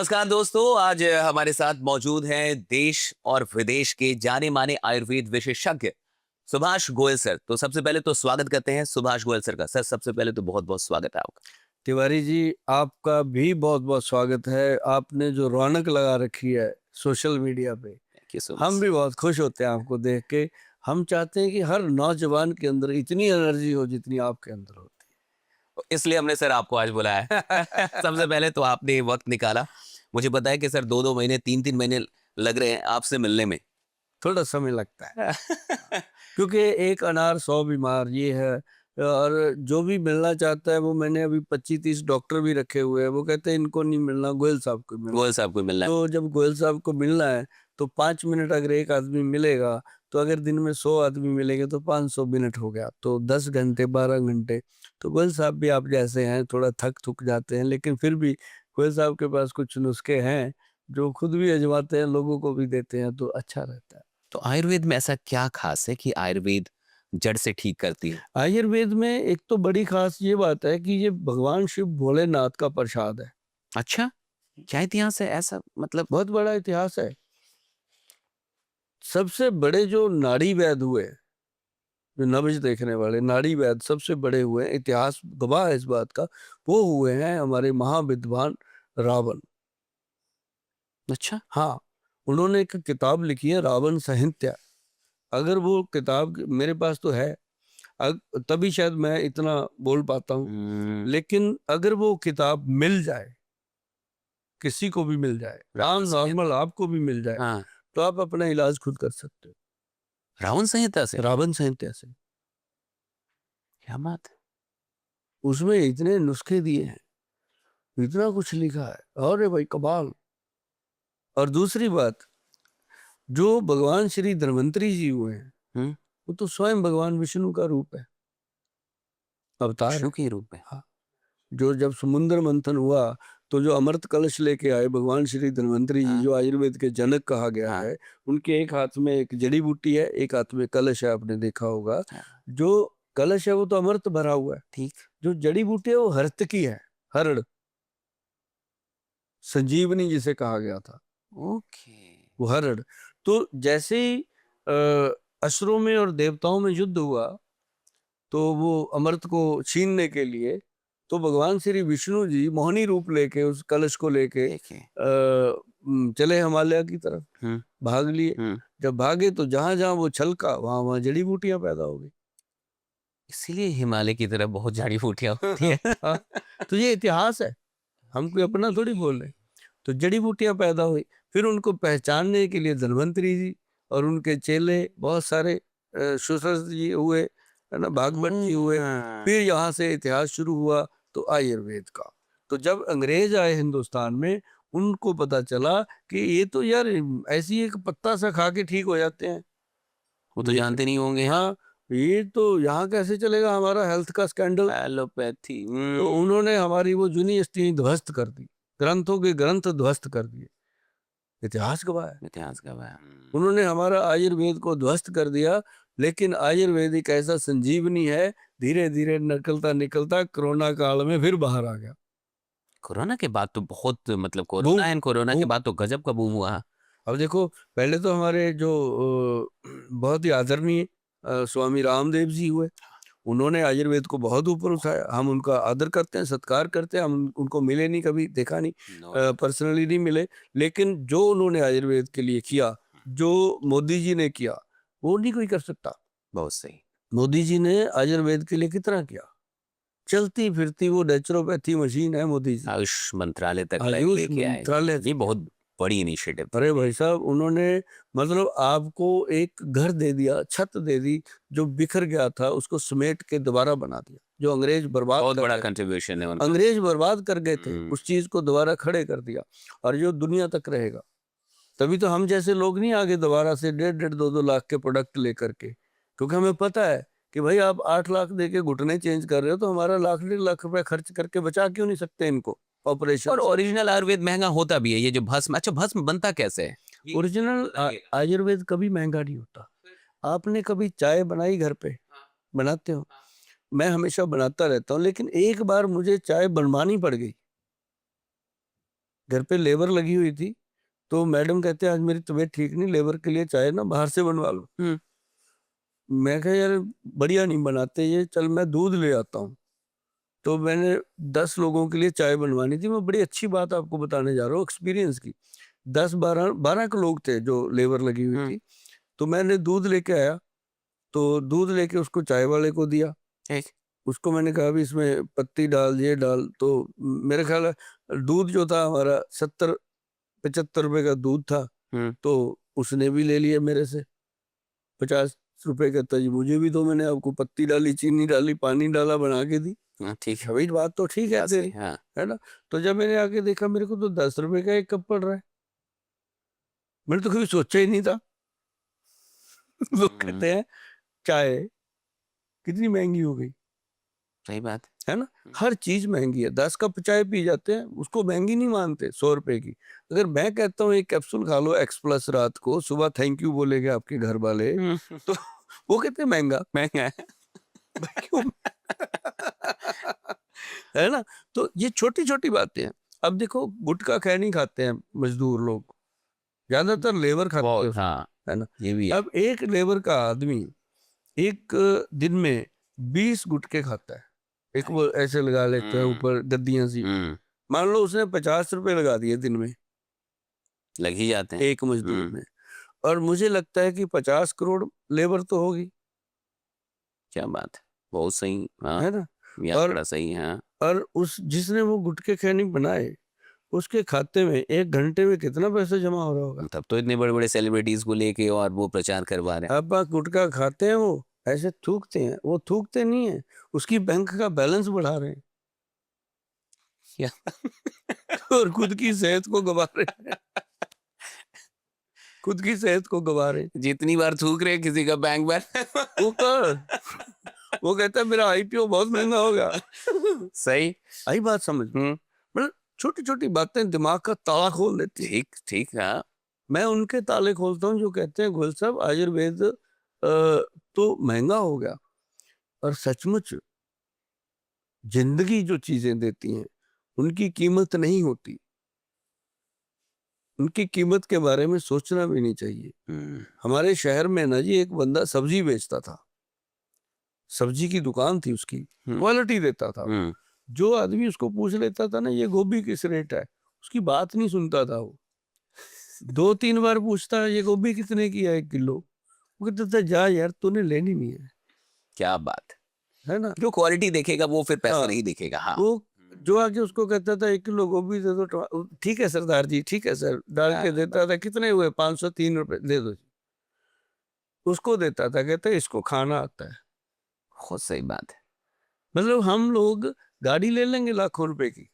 नमस्कार दोस्तों, आज हमारे साथ मौजूद हैं देश और विदेश के जाने माने आयुर्वेद विशेषज्ञ सुभाष गोयल सर। तो सबसे पहले तो स्वागत करते हैं सुभाष गोयल सर का। सर सबसे पहले तो बहुत बहुत स्वागत है आपका। तिवारी जी, आपका भी बहुत बहुत स्वागत है। आपने जो रौनक लगा रखी है सोशल मीडिया पे, थैंक यू सो हम मच। भी बहुत खुश होते हैं आपको देख के। हम चाहते हैं कि हर नौजवान के अंदर इतनी एनर्जी हो जितनी आपके अंदर होती इसलिए हमने सर आपको आज बुलाया है। है। सबसे पहले तो आपने वक्त निकाला। मुझे बताया कि सर 2-2 महीने 3-3 महीने लग रहे हैं आपसे मिलने में। थोड़ा समय लगता है क्योंकि एक अनार 100 बीमार ये है। और जो भी मिलना चाहता है वो, मैंने अभी 25-30 डॉक्टर भी रखे हुए हैं, वो कहते हैं इनको नहीं मिलना, गोयल साहब को मिलना। गोयल साहब को मिलना है। तो जब गोयल साहब को मिलना है तो 5 मिनट अगर एक आदमी मिलेगा, तो अगर दिन में 100 आदमी मिलेंगे तो 500 मिनट हो गया, तो 10 घंटे 12 घंटे। तो गोयल साहब भी आप जैसे हैं, थोड़ा थक थुक जाते हैं, लेकिन फिर भी गोयल साहब के पास कुछ नुस्खे हैं जो खुद भी आजमाते हैं, लोगों को भी देते हैं, तो अच्छा रहता है। तो आयुर्वेद में ऐसा क्या खास है कि आयुर्वेद जड़ से ठीक करती है? आयुर्वेद में एक तो बड़ी खास ये बात है कि ये भगवान शिव भोलेनाथ का प्रसाद है। अच्छा, क्या इतिहास है ऐसा, मतलब? बहुत बड़ा इतिहास है। सबसे बड़े जो नाड़ी वैद्य हुए, जो नब्ज देखने वाले नाड़ी वैद्य सबसे बड़े हुए, इतिहास गवाह है इस बात का, वो हुए हैं हमारे महाविद्वान रावण। अच्छा। हाँ, उन्होंने एक किताब लिखी है रावण संहिता। अगर वो किताब मेरे पास तो है, तभी शायद मैं इतना बोल पाता हूँ। लेकिन अगर वो किताब मिल जाए, किसी को भी मिल जाए, रावण नॉर्मल आपको भी मिल जाए, हाँ, तो आप अपना इलाज खुद कर सकते हो रावण संहिता से। रावण संहिता से। क्या बात है। उसमें इतने नुस्खे दिए हैं, इतना कुछ लिखा है, अरे भाई कमाल। और दूसरी बात, जो भगवान श्री धन्वंतरी जी हुए हैं, हम्म। वो तो स्वयं भगवान विष्णु का रूप है, अवतार विष्णु है। के रूप में। हाँ, जो जब समुद्र मंथन हुआ, तो जो अमृत कलश लेके आए भगवान श्री धन्वंतरी जी, हाँ, जो आयुर्वेद के जनक कहा गया हाँ, है, उनके एक हाथ में एक जड़ी बूटी है, एक हाथ में कलश है, आपने देखा होगा। हाँ, जो कलश है वो तो अमृत भरा हुआ है, ठीक। जो जड़ी बूटी है वो हर्त की है, हरड़, संजीवनी जिसे कहा गया था, ओके। वो हरड़। तो जैसे ही असुरों में और देवताओं में युद्ध हुआ, तो वो अमृत को छीनने के लिए, तो भगवान श्री विष्णु जी मोहिनी रूप लेके उस कलश को लेके देखिए। चले हिमालय की तरफ, हम्म। भाग लिए। हम्म। जब भागे तो जहां जहां वो छलका, वहां वहां जड़ी बूटियां पैदा हो गई। इसीलिए हिमालय की तरफ बहुत जड़ी बूटियां होती है। हाँ, तो ये इतिहास है, हम कोई अपना थोड़ी बोल रहे। तो जड़ी बूटियां पैदा हुई, फिर उनको पहचानने के लिए धन्वंतरी जी और उनके चेले बहुत सारे, सुश्रुत जी हुए, है ना, भागवत जी हुए। फिर यहाँ से इतिहास शुरू हुआ, तो आयुर्वेद का। तो जब अंग्रेज आए हिंदुस्तान में, उनको पता चला कि ये तो यार ऐसी एक पत्ता सा खा के ठीक हो जाते हैं। वो तो जानते नहीं होंगे। हाँ, ये तो यहाँ कैसे चलेगा, हमारा हेल्थ का स्कैंडल। एलोपैथी। तो उन्होंने हमारी वो यूनिवर्सिटी ध्वस्त कर दी, ग्रंथों के ग्रंथ ध्वस्त कर दिए, इतिहास गवाह है। इतिहास का वह। उन्होंने हमारा आयुर्वेद को ध्वस्त कर दिया। लेकिन आयुर्वेद एक ऐसा संजीवनी है, धीरे धीरे निकलता निकलता कोरोना काल में फिर बाहर आ गया। कोरोना के बाद तो बहुत, मतलब बूम कोरोना एंड कोरोना के बूम। बाद तो गजब का बूम हुआ। अब देखो, पहले तो हमारे जो बहुत ही आदरणीय स्वामी रामदेव जी हुए, उन्होंने आयुर्वेद को बहुत ऊपर उठाया। हम उनका आदर करते हैं, सत्कार करते हैं। हम उनको मिले नहीं, कभी देखा नहीं, नो। पर्सनली नहीं मिले। लेकिन जो उन्होंने आयुर्वेद के लिए किया, जो मोदी जी ने किया, वो नहीं कोई कर सकता। बहुत सही। मोदी जी ने आयुर्वेद के लिए कितना किया, चलती फिरती वो नेचुरोपैथी मशीन है मोदी जी। आयुष मंत्रालय तक आयुष लेके आए। मंत्रालय। ये बहुत बड़ी इनिशिएटिव थी। अरे भाई साहब, उन्होंने मतलब आपको एक घर दे दिया, छत दे दी, जो बिखर गया था उसको समेट के दोबारा बना दिया। जो अंग्रेज बर्बाद बहुत कर बड़ा गए, कंट्रीब्यूशन है उनका। अंग्रेज बर्बाद कर गए थे, उस चीज को दोबारा खड़े कर दिया, और जो दुनिया तक रहेगा। तभी तो हम जैसे लोग नहीं आगे दोबारा से 1.5-2 लाख के प्रोडक्ट लेकर के, क्योंकि हमें पता है कि भाई आप 8 लाख दे के घुटने चेंज कर रहे हो, तो हमारा 1.5 लाख रुपए खर्च करके बचा क्यों नहीं सकते इनको ऑपरेशन। और ओरिजिनल आयुर्वेद महंगा होता भी है। ये जो भस्म, अच्छा भस्म बनता कैसे है? ओरिजिनल आयुर्वेद कभी महंगा नहीं होता। आपने कभी चाय बनाई घर पे? बनाते हो? मैं हमेशा बनाता रहता हूँ, लेकिन एक बार मुझे चाय बनवानी पड़ गई। घर पे लेबर लगी हुई थी, तो मैडम कहते हैं आज मेरी तबीयत ठीक नहीं, लेबर के लिए चाय ना बाहर से बनवा लो। मैं कहा यार बढ़िया नहीं बनाते ये, चल मैं दूध ले आता हूँ। तो मैंने 10 लोगों के लिए चाय बनवानी थी। मैं बड़ी अच्छी बात आपको बताने जा रहा हूँ एक्सपीरियंस की। 10-12 के लोग थे जो लेबर लगी हुई थी। तो मैंने दूध लेके आया, तो दूध लेके उसको चाय वाले को दिया। उसको मैंने कहा भी इसमें पत्ती डाल, ये डाल। तो मेरे ख्याल है दूध जो था हमारा 70-75 रुपए का दूध था। तो उसने भी ले लिया मेरे से 50 रुपए का। जी मुझे भी दो, मैंने आपको पत्ती डाली, चीनी डाली, पानी डाला, बना के दी। ठीक है, भाई बात तो ठीक है तेरी, हाँ। है ना। तो जब मैंने आके देखा मेरे को तो 10 रुपए का एक कप पड़ रहा है। मैंने तो कभी सोचा ही नहीं था। लोग कहते हैं चाय कितनी महंगी हो गई, सही बात है ना। हर चीज महंगी है। 10 कप चाय पी जाते हैं, उसको महंगी नहीं मानते 100 रुपए की। अगर मैं कहता हूँ एक कैप्सूल खा लो एक्स प्लस रात को, सुबह थैंक यू बोलेंगे आपके घर वाले, तो वो कहते हैं महंगा महंगा है। क्यों। है ना। तो ये छोटी छोटी बातें हैं। अब देखो गुटखा खैनी खाते हैं मजदूर लोग, ज्यादातर लेबर खाते हैं उसको, हाँ, है ना। ये भी है। अब एक लेबर का आदमी एक दिन में 20 गुटखे खाता है। एक वो ऐसे लगा लेते हैं ऊपर गद्दियां सी। मान लो उसने 50 रुपए लगा दिए दिन में, लग ही जाते हैं एक मजदूर में। और मुझे लगता है कि 50 करोड़ लेबर तो होगी, क्या बात है, बहुत सही। हाँ, है ना। ये और आंकड़ा सही है। हाँ। और उस जिसने वो गुटखे खैनी बनाए, उसके खाते में 1 घंटे में कितना पैसा जमा हो रहा होगा। तब तो इतने बड़े बड़े सेलिब्रिटीज को लेके और वो प्रचार करवा रहे हैं। अब आप गुटखा खाते हैं, वो ऐसे थूकते हैं, वो थूकते नहीं है, उसकी बैंक का बैलेंस बढ़ा रहे हैं क्या? और खुद की सेहत को गवा रहे हैं। खुद की सेहत को गवा रहे हैं। जितनी बार थूक रहे हैं, किसी का बैंक बैलेंस वो वो कहता है मेरा आईपीओ बहुत महंगा होगा। सही। आई बात समझ में। मतलब छोटी छोटी बातें दिमाग का ताला खोल देती है। ठीक ठीक। हाँ, मैं उनके ताले खोलता हूँ जो कहते हैं गोयल साहब आयुर्वेद तो महंगा हो गया। और सचमुच जिंदगी जो चीजें देती हैं उनकी कीमत नहीं होती। उनकी कीमत के बारे में सोचना भी नहीं चाहिए। हमारे शहर में ना जी एक बंदा सब्जी बेचता था, सब्जी की दुकान थी उसकी, क्वालिटी देता था। जो आदमी उसको पूछ लेता था ना ये गोभी किस रेट है, उसकी बात नहीं सुनता था वो। 2-3 बार पूछता ये गोभी कितने की है 1 किलो, वो कहता था जा यार तूने लेनी नहीं है, क्या बात है ना। जो क्वालिटी देखेगा वो फिर पैसा हाँ, नहीं दिखेगा। हाँ, वो जो आके उसको कहता था 1 किलो गोभी दे दो, ठीक है सरदार जी, ठीक है सर, डाल के देता था। कितने हुए 503 रुपए दे दो, उसको देता था। कहता इसको खाना आता है। बहुत सही बात है। मतलब हम लोग गाड़ी ले लेंगे लाखों रुपए की,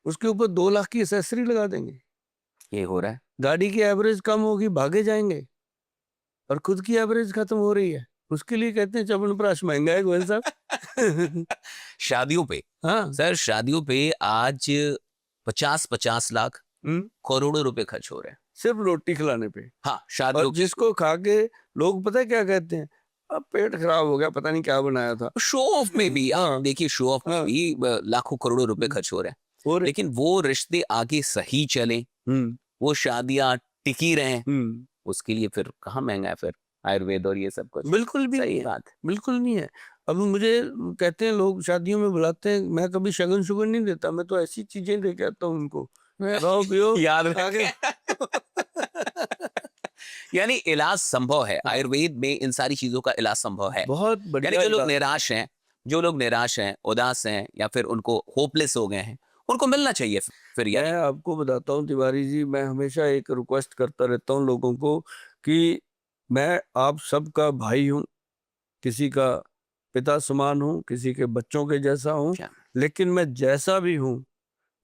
उसके ऊपर 2 लाख की एसेसरी लगा देंगे, ये हो रहा है। गाड़ी की एवरेज कम होगी, भागे जाएंगे, और खुद की एवरेज खत्म हो रही है। उसके लिए कहते हैं च्यवनप्राश महंगा है गोयल साहब। शादियों पे, हाँ सर शादियों पे आज 50-50 लाख करोड़ों रुपए खर्च हो रहे हैं सिर्फ रोटी खिलाने पे। हाँ, शादियों और जिसको खा के लोग पता है क्या कहते हैं, अब पेट खराब हो गया, पता नहीं क्या बनाया था। शो ऑफ में भी आप देखिए, शो ऑफ में हाँ। भी लाखों करोड़ों रुपए खर्च हो रहे हैं। और लेकिन वो रिश्ते आगे सही चले, वो शादियां टिकी रहे, उसके लिए फिर कहाँ महंगा है फिर आयुर्वेद और ये सब कुछ। बिल्कुल भी सही नहीं है, बात। बिल्कुल नहीं है। अब मुझे कहते हैं लोग शादियों में बुलाते हैं, मैं कभी शगन शुगन नहीं देता, मैं तो ऐसी चीजें दे के आता हूँ उनको, खाओ पियो याद आगे। यानी इलाज संभव है, आयुर्वेद में इन सारी चीजों का इलाज संभव है। बहुत यानी बढ़िया जो लोग इलाज। निराश हैं, जो लोग निराश हैं, उदास हैं, या फिर उनको होपलेस हो गए हैं, उनको मिलना चाहिए फिर मैं यार। आपको बताता हूँ तिवारी जी, मैं हमेशा एक रिक्वेस्ट करता रहता हूँ लोगों को कि मैं आप सबका भाई हूँ, किसी का पिता समान हूँ, किसी के बच्चों के जैसा हूँ, क्या? लेकिन मैं जैसा भी हूँ,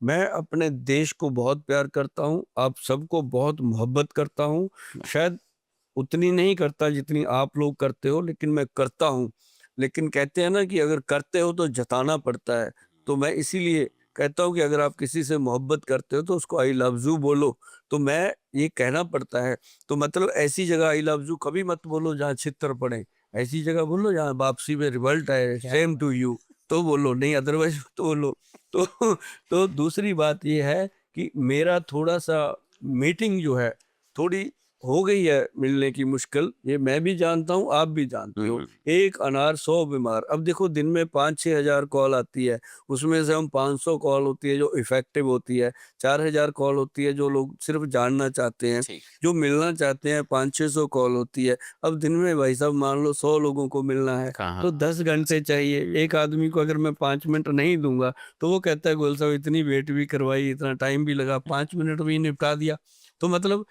मैं अपने देश को बहुत प्यार करता हूँ, आप सबको बहुत मोहब्बत करता हूँ। शायद उतनी नहीं करता जितनी आप लोग करते हो, लेकिन मैं करता हूँ। लेकिन कहते हैं ना कि अगर करते हो तो जताना पड़ता है, तो मैं इसीलिए कहता हूँ कि अगर आप किसी से मोहब्बत करते हो तो उसको आई लव यू बोलो। तो मैं ये कहना पड़ता है, तो मतलब ऐसी जगह आई लव यू कभी मत बोलो जहाँ छितर पड़े, ऐसी जगह बोलो जहाँ वापसी में रिवल्ट आए, सेम टू यू, तो बोलो, नहीं अदरवाइज तो बोलो। तो दूसरी बात ये है कि मेरा थोड़ा सा मीटिंग जो है थोड़ी हो गई है मिलने की मुश्किल, ये मैं भी जानता हूँ, आप भी जानते हो। एक अनार 100 बीमार। अब देखो दिन में 5-6 हजार कॉल आती है, उसमें से हम 500 कॉल होती है जो इफेक्टिव होती है, 4000 कॉल होती है जो लोग सिर्फ जानना चाहते हैं, ठीक। जो मिलना चाहते हैं 500-600 कॉल होती है। अब दिन में भाई साहब मान लो 100 लोगों को मिलना है कहाँ? तो 10 घंटे चाहिए। एक आदमी को अगर मैं 5 मिनट नहीं दूंगा तो वो कहता है गोयल साहब इतनी वेट भी करवाई, इतना टाइम भी लगा, 5 मिनट में ही निपटा दिया। तो मतलब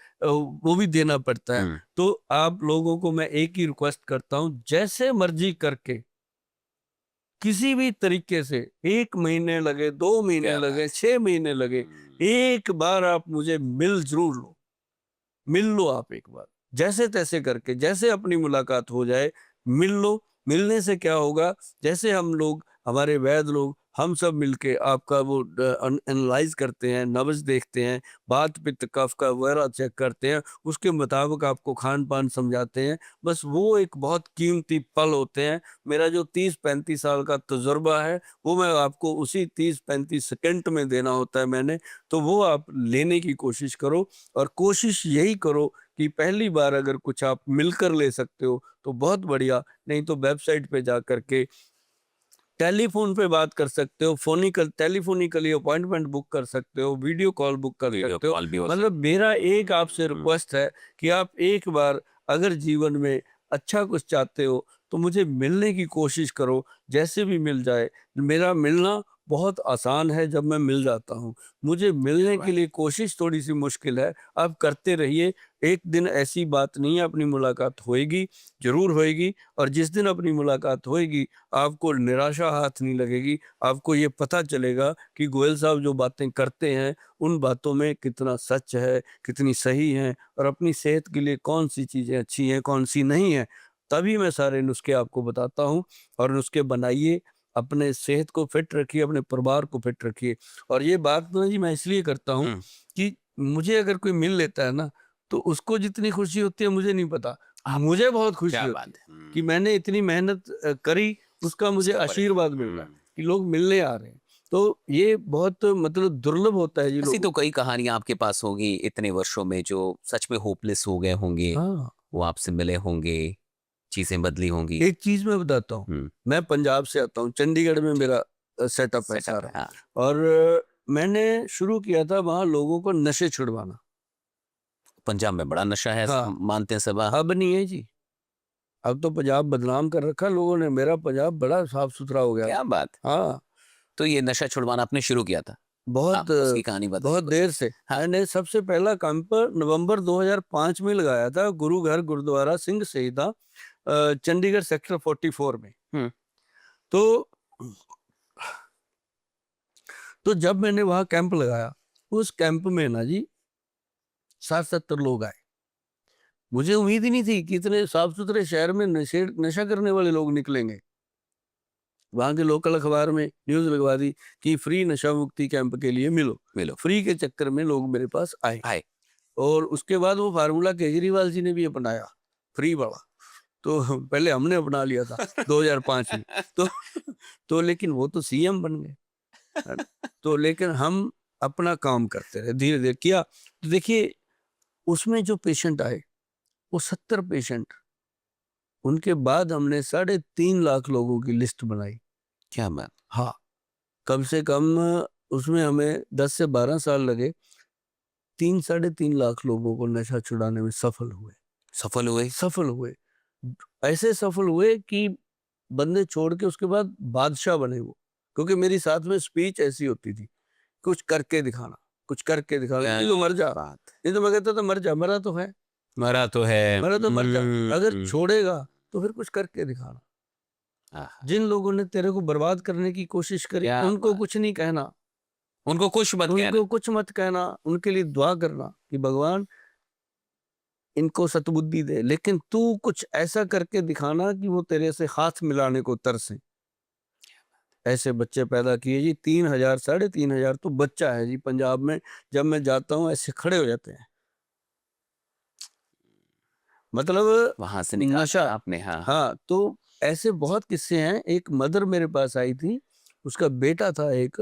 वो भी देना पड़ता है। हम्म, तो आप लोगों को मैं एक ही रिक्वेस्ट करता हूँ, जैसे मर्जी करके किसी भी तरीके से, 1 महीने लगे, 2 महीने क्या लगे, बात 6 महीने लगे, हम्म, एक बार आप मुझे मिल जरूर लो, मिल लो आप एक बार, जैसे तैसे करके, जैसे अपनी मुलाकात हो जाए, मिल लो। मिलने से क्या होगा, जैसे हम लोग, हमारे वैद्य लोग, हम सब मिलके आपका वो एनालाइज करते हैं, नब्ज देखते हैं, बात पित्त कफ का वगैरह चेक करते हैं, उसके मुताबिक आपको खान पान समझाते हैं। बस वो एक बहुत कीमती पल होते हैं। मेरा जो 30-35 साल का तजुर्बा है वो मैं आपको उसी 30-35 सेकंड में देना होता है मैंने, तो वो आप लेने की कोशिश करो। और कोशिश यही करो कि पहली बार अगर कुछ आप मिलकर ले सकते हो तो बहुत बढ़िया, नहीं तो वेबसाइट पे जा करके टेलीफोन पे बात कर सकते हो, टेलीफोनिकली अपॉइंटमेंट बुक कर सकते हो, वीडियो कॉल बुक कर वीडियो सकते हो। कॉल भी हो मतलब मेरा एक आपसे हम्म, रिक्वेस्ट है कि आप एक बार अगर जीवन में अच्छा कुछ चाहते हो तो मुझे मिलने की कोशिश करो, जैसे भी मिल जाए। मेरा मिलना बहुत आसान है जब मैं मिल जाता हूँ, मुझे मिलने के लिए कोशिश थोड़ी सी मुश्किल है। आप करते रहिए, एक दिन ऐसी बात नहीं है, अपनी मुलाकात होएगी, जरूर होएगी। और जिस दिन अपनी मुलाकात होएगी आपको निराशा हाथ नहीं लगेगी, आपको ये पता चलेगा कि गोयल साहब जो बातें करते हैं उन बातों में कितना सच है, कितनी सही है, और अपनी सेहत के लिए कौन सी चीज़ें अच्छी हैं, कौन सी नहीं है। तभी मैं सारे नुस्खे आपको बताता हूँ। और नुस्खे बनाइए, अपने सेहत को फिट रखिए, अपने परिवार को फिट रखिए। और ये बात ना जी मैं इसलिए करता हूँ हम्म, कि मुझे अगर कोई मिल लेता है ना तो उसको जितनी खुशी होती है मुझे नहीं पता, मुझे बहुत खुशी क्या होती बात है है कि मैंने इतनी मेहनत करी, उसका मुझे उसके ऊपर है। आशीर्वाद मिल रहा है कि लोग मिलने आ रहे हैं। तो ये बहुत मतलब दुर्लभ होता है जी ऐसी लोगों तो कई कहानियां आपके पास होंगी इतने वर्षों में जो सच में होपलेस हो गए होंगे, हाँ, वो आपसे मिले होंगे, चीजें बदली होंगी। एक चीज मैं बताता हूँ, हम्म, मैं पंजाब से आता हूँ, चंडीगढ़ में मेरा सेटअप है सेटअप है, सारा। हाँ। और मैंने शुरू किया था वहाँ लोगों को नशे छुड़वाना। पंजाब में बड़ा नशा है, हाँ, मानते हैं सब। अब नहीं है जी, अब तो पंजाब बदनाम कर रखा लोगों ने, मेरा पंजाब बड़ा साफ सुथरा हो गया। क्या बात। हाँ, तो ये नशा छुड़वाना आपने शुरू किया था? बहुत उसकी कहानी बताइए बहुत कुछ। देर से। हाँ। मैंने सबसे पहला कैंप नवंबर 2005 में लगाया था, गुरु घर गुरुद्वारा सिंह शहीदा, चंडीगढ़ सेक्टर 44 में। हम्म, तो जब मैंने वहां कैंप लगाया, उस कैंप में ना जी 60-70 लोग आए। मुझे उम्मीद ही नहीं थी कि इतने साफ सुथरे शहर में नशा करने वाले लोग निकलेंगे। वहां के लोकल अखबार में न्यूज लगवा दी कि फ्री नशा मुक्ति कैंप के लिए मिलो। मिलो। फ्री के चक्कर में लोग मेरे पास आए। हाय। और उसके बाद वो फार्मूला केजरीवाल जी ने भी अपनाया, फ्री वाला। तो पहले हमने अपना लिया था 2005 में। तो लेकिन वो तो सीएम बन गए, है ना? तो लेकिन हम अपना काम करते रहे, धीरे धीरे किया। तो देखिए उसमें जो पेशेंट आए वो 70 पेशेंट, उनके बाद हमने 3.5 लाख लोगों की लिस्ट बनाई। क्या बात। हाँ, कम से कम उसमें हमें 10 से 12 साल लगे, 3-3.5 लाख लोगों को नशा छुड़ाने में सफल हुए। सफल हुए? सफल हुए, ऐसे सफल हुए कि बंदे छोड़ के उसके बाद बादशाह बने वो। क्योंकि मेरी साथ में स्पीच ऐसी होती थी, कुछ करके दिखाना, कुछ करके दिखाना, क्या नहीं तो मर जा। बात। नहीं तो मैं कहता था मर जा, मरा तो है, मरा तो है। मरा तो मर जा, अगर हम्म, छोड़ेगा तो फिर कुछ करके दिखाना। आहा, जिन लोगों ने तेरे को बर्बाद करने की कोशिश करी क्या उनको बात। कुछ नहीं कहना, उनको कुछ मत कहना। उनको कुछ मत कहना, उनके लिए दुआ करना कि भगवान इनको सतबुद्धि दे, लेकिन तू कुछ ऐसा करके दिखाना कि वो तेरे से हाथ मिलाने को तरसे। ऐसे बच्चे पैदा किए जी, 3,000 3,500 तो बच्चा है जी पंजाब में। जब मैं जाता हूँ ऐसे खड़े हो जाते हैं, मतलब वहां से निकाला नशा। आपने, हाँ। हाँ, तो ऐसे बहुत किस्से हैं। एक मदर मेरे पास आई थी, उसका बेटा था एक,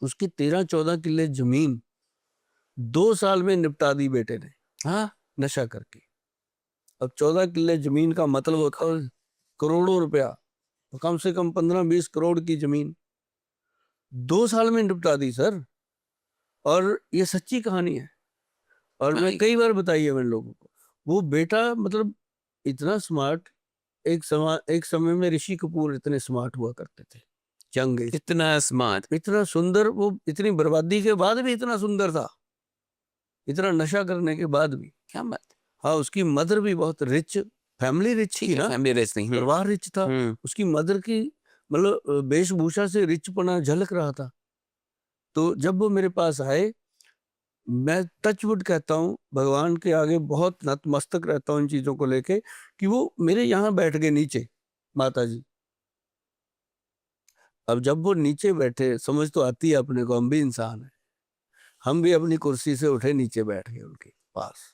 उसकी 13-14 किले जमीन 2 साल में निपटा दी बेटे ने, हाँ नशा करके। अब 14 किले जमीन का मतलब होता है करोड़ों रुपया, तो कम से कम 15-20 करोड़ की जमीन 2 साल में निपटा दी सर। और ये सच्ची कहानी है, और मैं भाई, कई बार बताई है मैंने लोगों को। वो बेटा मतलब इतना स्मार्ट, एक समय में ऋषि कपूर इतने स्मार्ट हुआ करते थे, यंग एज, इतना स्मार्ट। इतना सुंदर, वो इतनी बर्बादी के बाद भी इतना सुंदर था, इतना नशा करने के बाद भी। क्या बात। हाँ, उसकी मदर भी बहुत रिच, फैमिली रिच ठीक थी है, ना, फैमिली रेस नहीं। परिवार रिच था। उसकी मदर की मतलब वेशभूषा से रिचपना झलक रहा था। तो जब वो मेरे पास आए, मैं टचवुड कहता हूँ, भगवान के आगे बहुत नतमस्तक रहता हूँ इन चीजों को लेके, कि वो मेरे यहाँ बैठ गए नीचे, माता जी। अब जब वो नीचे बैठे, समझ तो आती है अपने को, हम भी इंसान है, हम भी अपनी कुर्सी से उठे, नीचे बैठ गए उनके पास।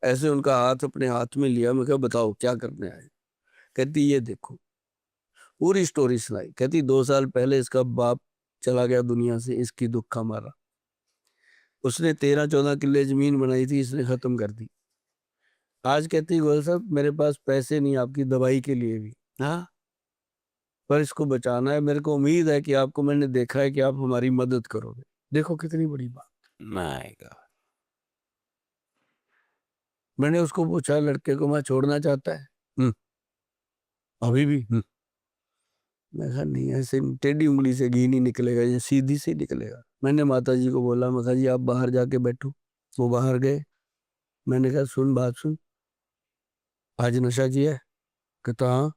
ऐसे उनका हाथ अपने हाथ में लिया, मैं कहा बताओ क्या करने आए। कहती ये देखो, पूरी स्टोरी सुनाई। कहती 2 साल पहले इसका बाप चला गया दुनिया से, इसकी दुख हमारा, उसने 13-14 किले जमीन बनाई थी, इसने खत्म कर दी। आज कहती गोयल साहब मेरे पास पैसे नहीं आपकी दवाई के लिए भी, हाँ पर इसको बचाना है, मेरे को उम्मीद है कि आपको, मैंने देखा है कि आप हमारी मदद करोगे। देखो कितनी बड़ी बात। My God. मैंने उसको पूछा लड़के को, मैं छोड़ना चाहता है? अभी भी? मैं कहा नहीं, ऐसे टेढ़ी उंगली से घी नहीं निकलेगा, ये सीधी से निकलेगा। मैंने माता जी को बोला, मैं कहा जी आप बाहर जाके बैठो। वो बाहर गए। मैंने कहा सुन, बात सुन, आज नशा किया है? कहता हाँ।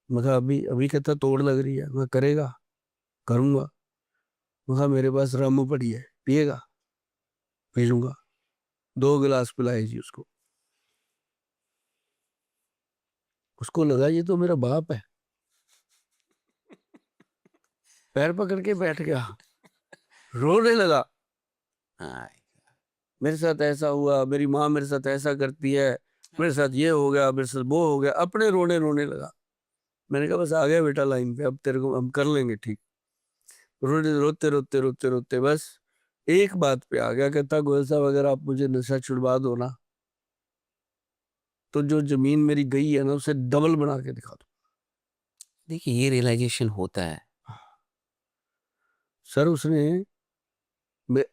मैं कहा अभी अभी? कहता तोड़ लग रही है। मैं करेगा? करूंगा। मैं कहा मेरे पास रम पड़ी है, पिएगा? भेजूंगा। 2 गिलास पिलाए जी उसको। उसको लगा ये तो मेरा बाप है, पैर पकड़ के बैठ गया, रोने लगा। हाँ, मेरे साथ ऐसा हुआ, मेरी माँ मेरे साथ ऐसा करती है, मेरे साथ ये हो गया, मेरे साथ वो हो गया, अपने रोने रोने लगा। मैंने कहा बस आ गया बेटा लाइन पे, अब तेरे को हम कर लेंगे ठीक। रोने रोते रोते रोते रोते बस एक बात पे आ गया। कहता गोयल साहब अगर आप मुझे नशा छुड़वा दो ना, तो जो जमीन मेरी गई है ना, उसे डबल बना के दिखा दो। देखिए ये रियलाइजेशन होता है। सर उसने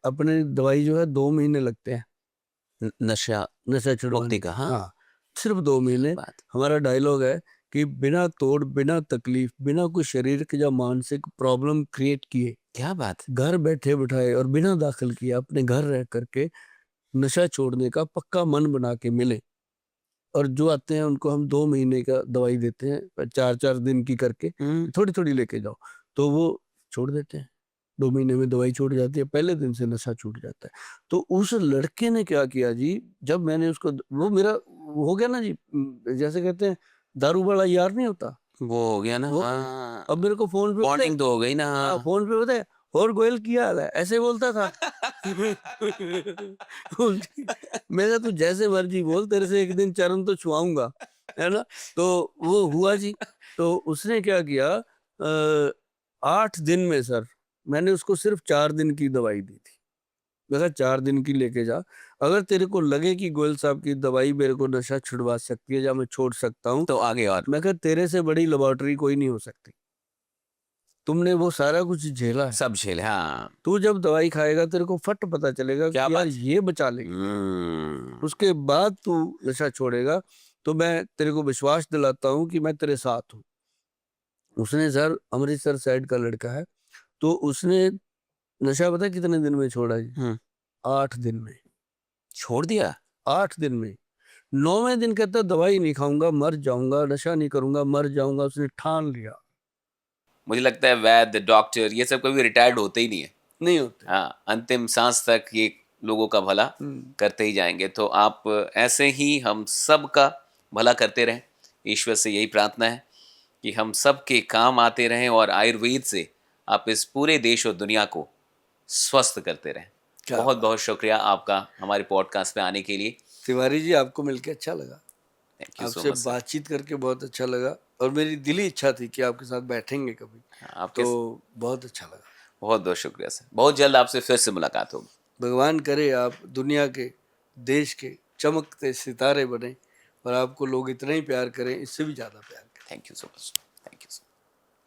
अपने दवाई जो है 2 महीने लगते हैं नशा नशा मुक्ति छुड़वाने का। के। हाँ हाँ, सिर्फ 2 महीने। बात। हमारा डायलॉग है कि बिना तोड़, बिना तकलीफ, बिना कोई शारीरिक या मानसिक प्रॉब्लम क्रिएट किए, क्या बात। घर बैठे बिठाए और बिना दाखिल किए अपने घर रह करके नशा छोड़ने का पक्का मन बना के मिले। और जो आते हैं उनको हम 2 महीने का दवाई देते हैं, 4-4 दिन की करके, थोड़ी थोड़ी लेके जाओ, तो वो छोड़ देते हैं। 2 महीने में दवाई छूट जाती है, पहले दिन से नशा छूट जाता है। तो उस लड़के ने क्या किया जी, जब मैंने उसको, वो मेरा हो गया ना जी, जैसे कहते हैं दारू वाला यार नहीं होता वो हो गया ना। वो। हाँ अब मेरे को फोन पे बॉन्डिंग तो हो गई ना। हाँ, हाँ फोन पे पता है, और गोयल किया हाल है, ऐसे बोलता था। मैं कहा तू जैसे मर्जी बोल, तेरे से एक दिन चरण तो छुआऊंगा, है ना। तो वो हुआ जी। तो उसने क्या किया, 8 दिन में सर, मैंने उसको सिर्फ 4 दिन की दवाई दी थी। मैं कहा 4 दिन की लेके जा, अगर तेरे को लगे कि गोयल साहब की दवाई मेरे को नशा छुड़वा सकती है या मैं छोड़ सकता हूँ, तो आगे और मैं कहा तेरे से बड़ी लेबोरेटरी कोई नहीं हो सकती। तुमने वो सारा कुछ झेला है, सब झेल। हाँ तू जब दवाई खाएगा तेरे को फट पता चलेगा क्या कि यार बात। ये बचा लेगी। उसके बाद तू नशा छोड़ेगा, तो मैं तेरे को विश्वास दिलाता हूँ कि मैं तेरे साथ हूँ। उसने सर, अमृतसर साइड का लड़का है, तो उसने नशा पता है कितने दिन में छोड़ा जी? 8 दिन में। छोड़ दिया। 8 दिन में। 9वें दिन कहता दवाई नहीं खाऊंगा, मर जाऊंगा, नशा नहीं करूंगा, मर जाऊंगा। उसने ठान लिया। मुझे लगता है वैद्य डॉक्टर ये सब कभी रिटायर्ड होते ही नहीं है। नहीं होते। हाँ अंतिम सांस तक ये लोगों का भला करते ही जाएंगे। तो आप ऐसे ही हम सब का भला करते रहें। ईश्वर से यही प्रार्थना है कि हम सब के काम आते रहें और आयुर्वेद से आप इस पूरे देश और दुनिया को स्वस्थ करते रहें। क्या बहुत बात। बहुत शुक्रिया आपका हमारे पॉडकास्ट पे आने के लिए। तिवारी जी आपको मिलके अच्छा लगा, थैंक यू सो आपसे मच सर। बातचीत करके बहुत अच्छा लगा, और मेरी दिली इच्छा थी कि आपके साथ बैठेंगे कभी, आपके तो बहुत अच्छा लगा। बहुत बहुत शुक्रिया सर, बहुत जल्द आपसे फिर से मुलाकात होगी। भगवान करे आप दुनिया के, देश के चमकते सितारे बने और आपको लोग इतना ही प्यार करें, इससे भी ज़्यादा प्यार करें। Thank you so much. Thank you so much.